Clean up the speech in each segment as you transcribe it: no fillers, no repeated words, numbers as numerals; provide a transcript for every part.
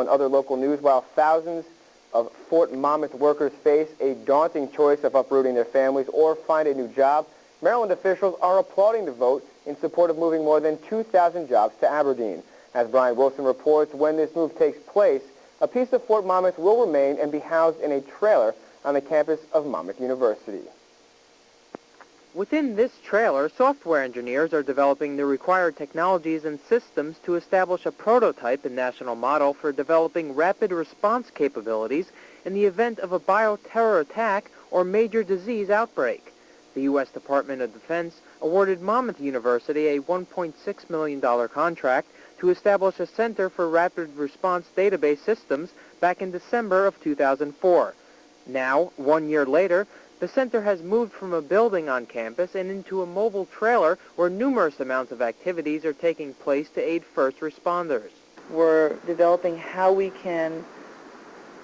and other local news. While thousands of Fort Monmouth workers face a daunting choice of uprooting their families or find a new job, Maryland officials are applauding the vote in support of moving more than 2,000 jobs to Aberdeen. As Brian Wilson reports, when this move takes place, a piece of Fort Monmouth will remain and be housed in a trailer on the campus of Monmouth University. Within this trailer, software engineers are developing the required technologies and systems to establish a prototype and national model for developing rapid response capabilities in the event of a bioterror attack or major disease outbreak. The U.S. Department of Defense awarded Monmouth University a $1.6 million contract to establish a Center for Rapid Response Database Systems back in December of 2004. Now, 1 year later, the center has moved from a building on campus and into a mobile trailer where numerous amounts of activities are taking place to aid first responders. We're developing how we can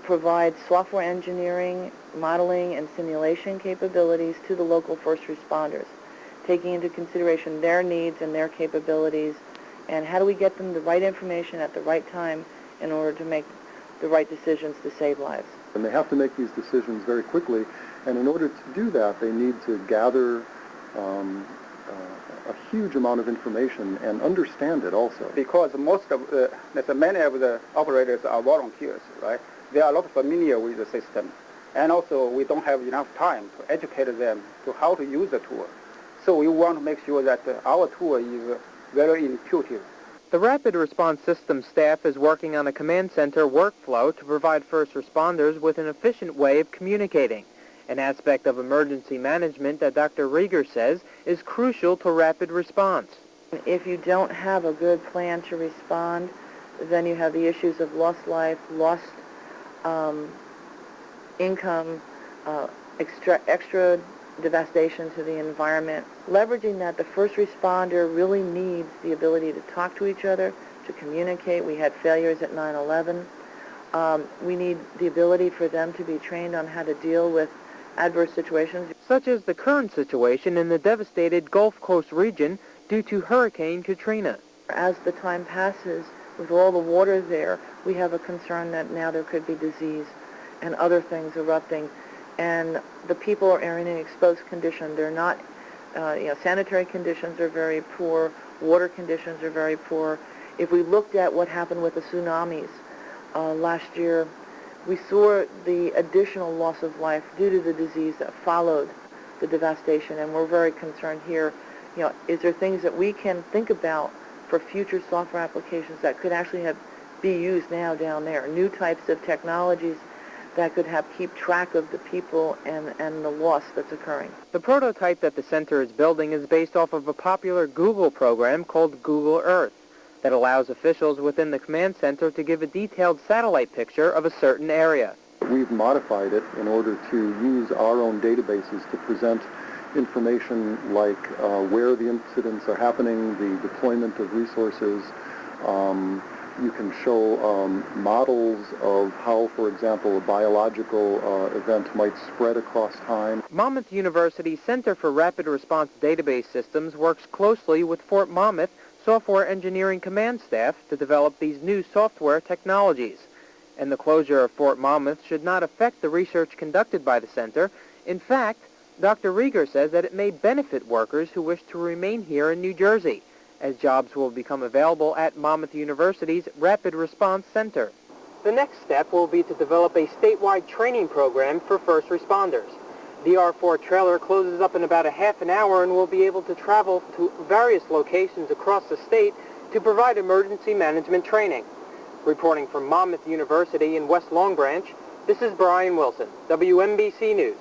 provide software engineering, modeling, and simulation capabilities to the local first responders, taking into consideration their needs and their capabilities, and how do we get them the right information at the right time in order to make the right decisions to save lives. And they have to make these decisions very quickly, and in order to do that, they need to gather a huge amount of information and understand it also. Because many of the operators are volunteers, right? They are not familiar with the system, and also we don't have enough time to educate them to how to use the tool. So we want to make sure that our tool is very intuitive. The Rapid Response System staff is working on a command center workflow to provide first responders with an efficient way of communicating, an aspect of emergency management that Dr. Rieger says is crucial to rapid response. If you don't have a good plan to respond, then you have the issues of lost life, lost income, extra devastation to the environment. Leveraging that, the first responder really needs the ability to talk to each other, to communicate. We had failures at 9/11. We need the ability for them to be trained on how to deal with adverse situations, such as the current situation in the devastated Gulf Coast region due to Hurricane Katrina. As the time passes, with all the water there, we have a concern that now there could be disease and other things erupting. And the people are in an exposed condition. They're not, sanitary conditions are very poor, water conditions are very poor. If we looked at what happened with the tsunamis last year, we saw the additional loss of life due to the disease that followed the devastation, and we're very concerned here. Is there things that we can think about for future software applications that could actually be used now down there? New types of technologies that could keep track of the people and the loss that's occurring. The prototype that the center is building is based off of a popular Google program called Google Earth that allows officials within the command center to give a detailed satellite picture of a certain area. We've modified it in order to use our own databases to present information like where the incidents are happening, the deployment of resources. You can show models of how, for example, a biological event might spread across time. Monmouth University's Center for Rapid Response Database Systems works closely with Fort Monmouth Software Engineering Command staff to develop these new software technologies. And the closure of Fort Monmouth should not affect the research conducted by the center. In fact, Dr. Rieger says that it may benefit workers who wish to remain here in New Jersey, as jobs will become available at Monmouth University's Rapid Response Center. The next step will be to develop a statewide training program for first responders. The R4 trailer closes up in about a half an hour and will be able to travel to various locations across the state to provide emergency management training. Reporting from Monmouth University in West Long Branch, this is Brian Wilson, WMBC News.